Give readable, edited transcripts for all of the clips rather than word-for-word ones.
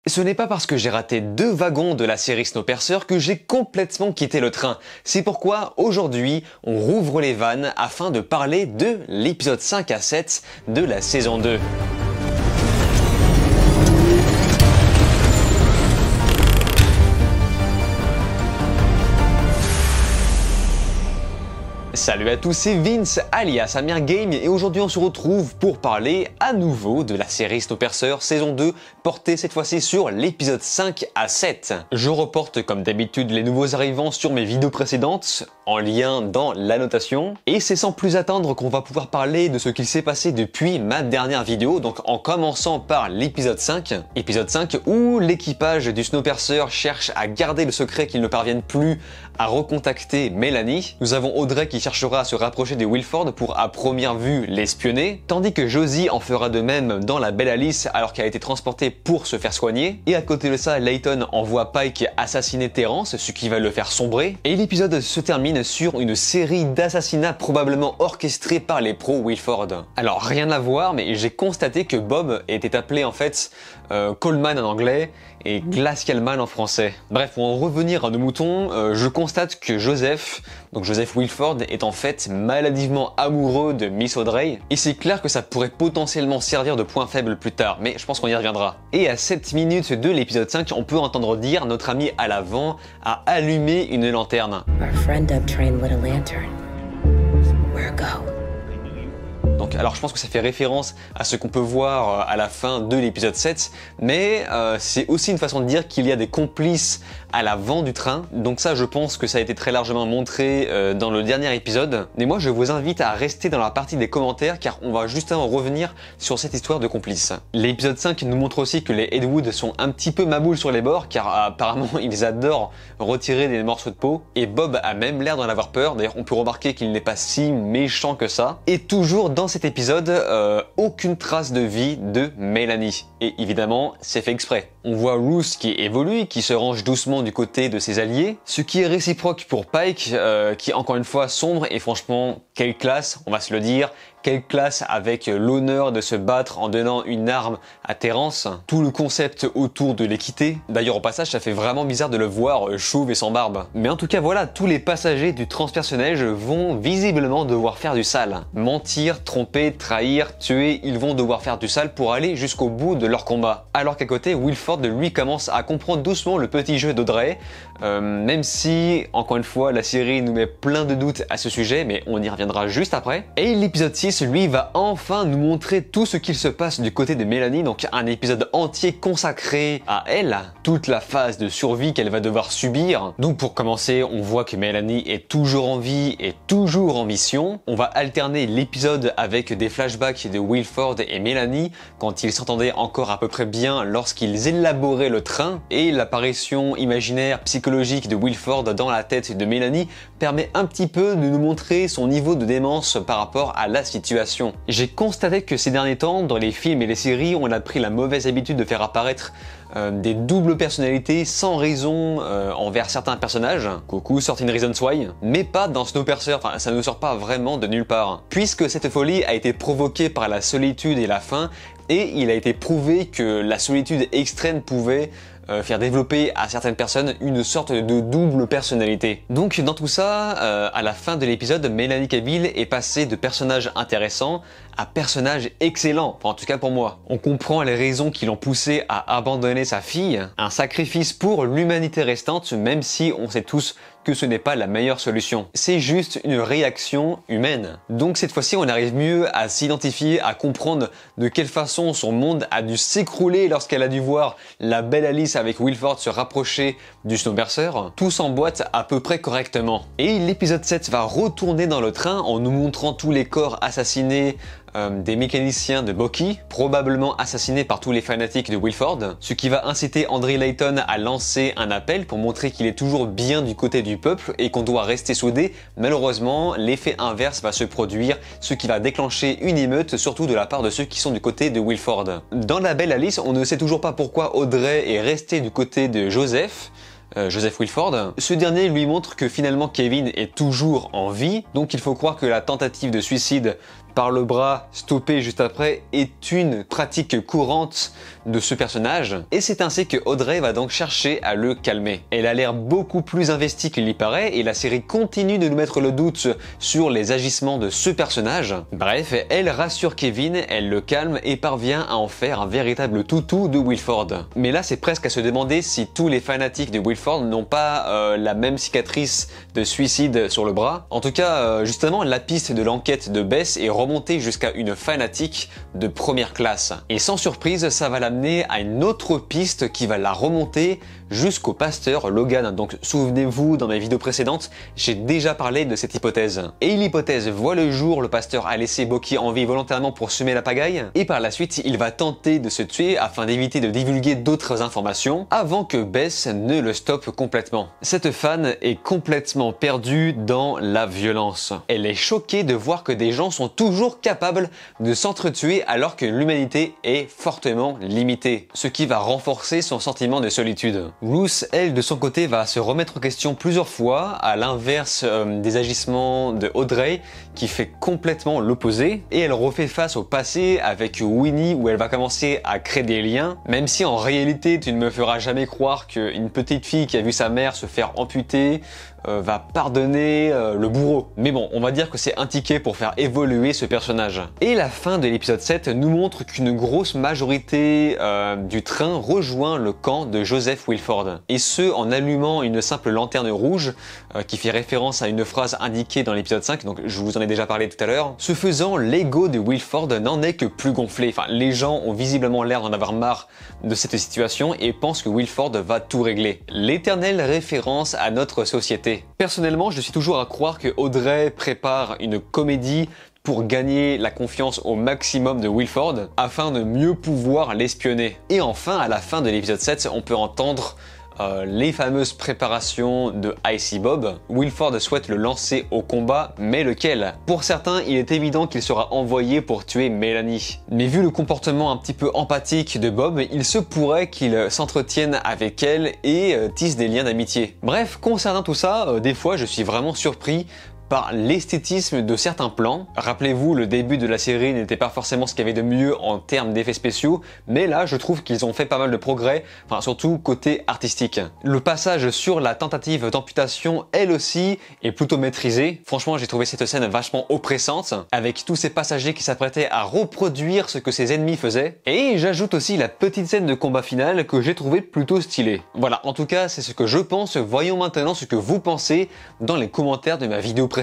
Ce n'est pas parce que j'ai raté 2 wagons de la série Snowpiercer que j'ai complètement quitté le train. C'est pourquoi aujourd'hui, on rouvre les vannes afin de parler de l'épisode 5 à 7 de la saison 2. Salut à tous, c'est Vince alias Amir Game et aujourd'hui on se retrouve pour parler à nouveau de la série Snowpiercer saison 2 portée cette fois-ci sur l'épisode 5 à 7. Je reporte comme d'habitude les nouveaux arrivants sur mes vidéos précédentes en lien dans l'annotation et c'est sans plus attendre qu'on va pouvoir parler de ce qu'il s'est passé depuis ma dernière vidéo, donc en commençant par l'épisode 5. Épisode 5 où l'équipage du Snowpiercer cherche à garder le secret qu'ils ne parviennent plus à recontacter Mélanie. Nous avons Audrey qui cherchera à se rapprocher de Wilford pour à première vue l'espionner, tandis que Josie en fera de même dans la belle Alice alors qu'elle a été transportée pour se faire soigner. Et à côté de ça, Layton envoie Pike assassiner Terrence, ce qui va le faire sombrer. Et l'épisode se termine sur une série d'assassinats probablement orchestrés par les pros Wilford. Alors rien à voir, mais j'ai constaté que Bob était appelé en fait Coleman en anglais et Glacialman en français. Bref, pour en revenir à nos moutons, je constate que Joseph Wilford est en fait maladivement amoureux de Miss Audrey, et c'est clair que ça pourrait potentiellement servir de point faible plus tard, mais je pense qu'on y reviendra. Et à 7 minutes de l'épisode 5, on peut entendre dire notre ami à l'avant a allumé une lanterne. Our friend up train lit a lantern. Where go? Donc, alors je pense que ça fait référence à ce qu'on peut voir à la fin de l'épisode 7, mais c'est aussi une façon de dire qu'il y a des complices à l'avant du train, donc ça je pense que ça a été très largement montré dans le dernier épisode. Mais moi je vous invite à rester dans la partie des commentaires car on va justement revenir sur cette histoire de complices. L'épisode 5 nous montre aussi que les Edwood sont un petit peu maboules sur les bords car apparemment ils adorent retirer des morceaux de peau et Bob a même l'air d'en avoir peur. D'ailleurs on peut remarquer qu'il n'est pas si méchant que ça. Et toujours dans cet épisode, aucune trace de vie de Mélanie. Et évidemment c'est fait exprès. On voit Ruth qui évolue, qui se range doucement du côté de ses alliés, ce qui est réciproque pour Pike, qui encore une fois sombre et franchement, quelle classe, on va se le dire, quelle classe avec l'honneur de se battre en donnant une arme à Terrence. Tout le concept autour de l'équité. D'ailleurs au passage ça fait vraiment bizarre de le voir chauve et sans barbe. Mais en tout cas voilà, tous les passagers du transpersonnage vont visiblement devoir faire du sale. Mentir, tromper, trahir, tuer, ils vont devoir faire du sale pour aller jusqu'au bout de leur combat. Alors qu'à côté, Wilford lui commence à comprendre doucement le petit jeu d'Audrey, même si, encore une fois, la série nous met plein de doutes à ce sujet, mais on y reviendra juste après. Et l'épisode 6, lui, va enfin nous montrer tout ce qu'il se passe du côté de Mélanie, donc un épisode entier consacré à elle, toute la phase de survie qu'elle va devoir subir. Donc pour commencer, on voit que Mélanie est toujours en vie et toujours en mission. On va alterner l'épisode avec des flashbacks de Wilford et Mélanie quand ils s'entendaient encore à peu près bien lorsqu'ils élaboraient le train, et l'apparition imaginaire psychologique de Wilford dans la tête de Mélanie permet un petit peu de nous montrer son niveau de démence par rapport à la situation. J'ai constaté que ces derniers temps, dans les films et les séries, on a pris la mauvaise habitude de faire apparaître des doubles personnalités sans raison envers certains personnages. Coucou Certain Reasons Why, mais pas dans Snowpiercer, enfin ça ne sort pas vraiment de nulle part. Puisque cette folie a été provoquée par la solitude et la faim, et il a été prouvé que la solitude extrême pouvait faire développer à certaines personnes une sorte de double personnalité. Donc dans tout ça, à la fin de l'épisode, Mélanie Cavill est passée de personnage intéressant à personnage excellent, enfin en tout cas pour moi. On comprend les raisons qui l'ont poussé à abandonner sa fille, un sacrifice pour l'humanité restante, même si on sait tous que ce n'est pas la meilleure solution. C'est juste une réaction humaine. Donc cette fois-ci, on arrive mieux à s'identifier, à comprendre de quelle façon son monde a dû s'écrouler lorsqu'elle a dû voir la belle Alice avec Wilford se rapprocher du Snowpiercer. Tout s'emboîte à peu près correctement. Et l'épisode 7 va retourner dans le train en nous montrant tous les corps assassinés des mécaniciens de Bucky, probablement assassinés par tous les fanatiques de Wilford, ce qui va inciter André Layton à lancer un appel pour montrer qu'il est toujours bien du côté du peuple et qu'on doit rester soudés. Malheureusement, l'effet inverse va se produire, ce qui va déclencher une émeute, surtout de la part de ceux qui sont du côté de Wilford. Dans la belle Alice, on ne sait toujours pas pourquoi Audrey est restée du côté de Joseph Wilford. Ce dernier lui montre que finalement Kevin est toujours en vie, donc il faut croire que la tentative de suicide par le bras stoppé juste après est une pratique courante de ce personnage et c'est ainsi que Audrey va donc chercher à le calmer. Elle a l'air beaucoup plus investie qu'il y paraît et la série continue de nous mettre le doute sur les agissements de ce personnage. Bref, elle rassure Kevin, elle le calme et parvient à en faire un véritable toutou de Wilford. Mais là c'est presque à se demander si tous les fanatiques de Wilford n'ont pas la même cicatrice de suicide sur le bras. En tout cas, justement, la piste de l'enquête de Bess est remontée jusqu'à une fanatique de première classe. Et sans surprise, ça va l'amener à une autre piste qui va la remonter jusqu'au pasteur Logan. Donc souvenez-vous, dans mes vidéos précédentes, j'ai déjà parlé de cette hypothèse. Et l'hypothèse voit le jour, le pasteur a laissé Bucky en vie volontairement pour semer la pagaille, et par la suite, il va tenter de se tuer afin d'éviter de divulguer d'autres informations avant que Bess ne le stoppe complètement. Cette fan est complètement perdue dans la violence. Elle est choquée de voir que des gens sont toujours capables de s'entretuer alors que l'humanité est fortement limitée, ce qui va renforcer son sentiment de solitude. Ruth, elle, de son côté, va se remettre en question plusieurs fois, à l'inverse des agissements de Audrey, qui fait complètement l'opposé, et elle refait face au passé avec Winnie, où elle va commencer à créer des liens, même si en réalité, tu ne me feras jamais croire qu'une petite fille qui a vu sa mère se faire amputer va pardonner le bourreau. Mais bon, on va dire que c'est un ticket pour faire évoluer ce personnage. Et la fin de l'épisode 7 nous montre qu'une grosse majorité du train rejoint le camp de Joseph Wilford. Et ce, en allumant une simple lanterne rouge qui fait référence à une phrase indiquée dans l'épisode 5, donc je vous en ai déjà parlé tout à l'heure. Ce faisant, l'ego de Wilford n'en est que plus gonflé. Enfin, les gens ont visiblement l'air d'en avoir marre de cette situation et pensent que Wilford va tout régler. L'éternelle référence à notre société. Personnellement, je suis toujours à croire que Audrey prépare une comédie pour gagner la confiance au maximum de Wilford afin de mieux pouvoir l'espionner. Et enfin, à la fin de l'épisode 7, on peut entendre les fameuses préparations de Icy Bob. Wilford souhaite le lancer au combat, mais lequel? Pour certains, il est évident qu'il sera envoyé pour tuer Mélanie. Mais vu le comportement un petit peu empathique de Bob, il se pourrait qu'il s'entretienne avec elle et tisse des liens d'amitié. Bref, concernant tout ça, des fois je suis vraiment surpris par l'esthétisme de certains plans. Rappelez-vous, le début de la série n'était pas forcément ce qu'il y avait de mieux en termes d'effets spéciaux, mais là je trouve qu'ils ont fait pas mal de progrès, enfin surtout côté artistique. Le passage sur la tentative d'amputation, elle aussi, est plutôt maîtrisé. Franchement, j'ai trouvé cette scène vachement oppressante, avec tous ces passagers qui s'apprêtaient à reproduire ce que ses ennemis faisaient. Et j'ajoute aussi la petite scène de combat final que j'ai trouvé plutôt stylée. Voilà, en tout cas, c'est ce que je pense. Voyons maintenant ce que vous pensez dans les commentaires de ma vidéo précédente.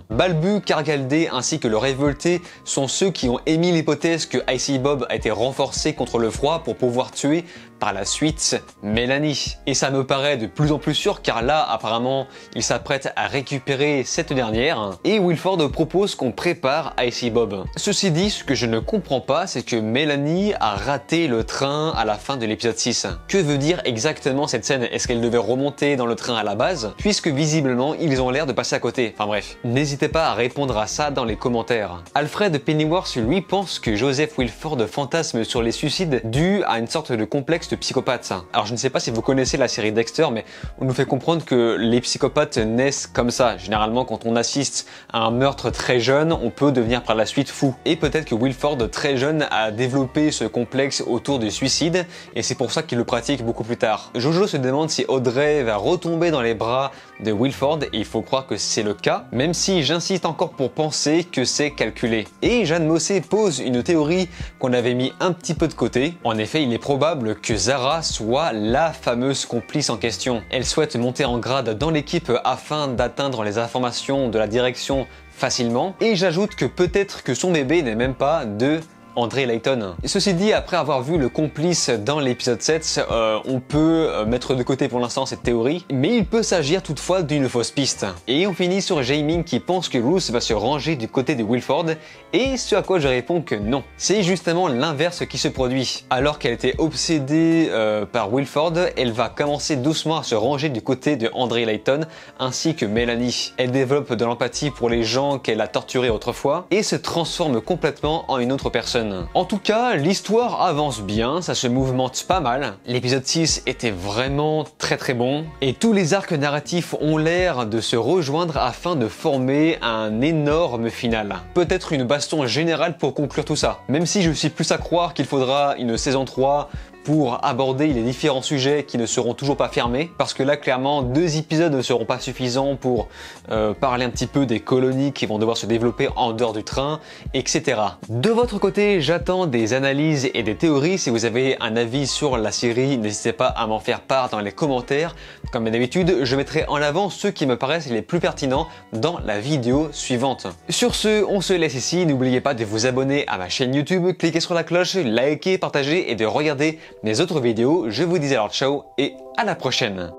Balbu, Cargaldé ainsi que le Révolté sont ceux qui ont émis l'hypothèse que Icy Bob a été renforcé contre le froid pour pouvoir tuer par la suite Mélanie. Et ça me paraît de plus en plus sûr car là apparemment il s'apprête à récupérer cette dernière et Wilford propose qu'on prépare Icy Bob. Ceci dit, ce que je ne comprends pas, c'est que Mélanie a raté le train à la fin de l'épisode 6. Que veut dire exactement cette scène? Est-ce qu'elle devait remonter dans le train à la base? Puisque visiblement ils ont l'air de passer à côté. Enfin bref, n'hésitez pas à répondre à ça dans les commentaires. Alfred Pennyworth lui pense que Joseph Wilford fantasme sur les suicides dus à une sorte de complexe de psychopathe. Alors je ne sais pas si vous connaissez la série Dexter, mais on nous fait comprendre que les psychopathes naissent comme ça. Généralement, quand on assiste à un meurtre très jeune, on peut devenir par la suite fou. Et peut-être que Wilford, très jeune, a développé ce complexe autour du suicide, et c'est pour ça qu'il le pratique beaucoup plus tard. Jojo se demande si Audrey va retomber dans les bras de Wilford, et il faut croire que c'est le cas, même si j'insiste encore pour penser que c'est calculé. Et Jeanne Mossé pose une théorie qu'on avait mis un petit peu de côté. En effet, il est probable que Zara soit la fameuse complice en question. Elle souhaite monter en grade dans l'équipe afin d'atteindre les informations de la direction facilement. Et j'ajoute que peut-être que son bébé n'est même pas de André Layton. Ceci dit, après avoir vu le complice dans l'épisode 7, on peut mettre de côté pour l'instant cette théorie, mais il peut s'agir toutefois d'une fausse piste. Et on finit sur Jaiming qui pense que Ruth va se ranger du côté de Wilford, et ce à quoi je réponds que non. C'est justement l'inverse qui se produit. Alors qu'elle était obsédée par Wilford, elle va commencer doucement à se ranger du côté de André Layton, ainsi que Mélanie. Elle développe de l'empathie pour les gens qu'elle a torturés autrefois, et se transforme complètement en une autre personne. prochaine. En tout cas, l'histoire avance bien, ça se mouvemente pas mal. L'épisode 6 était vraiment très bon, et tous les arcs narratifs ont l'air de se rejoindre afin de former un énorme final. Peut-être une baston générale pour conclure tout ça, même si je suis plus à croire qu'il faudra une saison 3 pour aborder les différents sujets qui ne seront toujours pas fermés, parce que là clairement 2 épisodes ne seront pas suffisants pour parler un petit peu des colonies qui vont devoir se développer en dehors du train, etc. De votre côté, j'attends des analyses et des théories. Si vous avez un avis sur la série, n'hésitez pas à m'en faire part dans les commentaires. Comme d'habitude, je mettrai en avant ceux qui me paraissent les plus pertinents dans la vidéo suivante. Sur ce, on se laisse ici. N'oubliez pas de vous abonner à ma chaîne YouTube, cliquez sur la cloche, likez, partagez et de regarder mes autres vidéos. Je vous dis alors ciao et à la prochaine.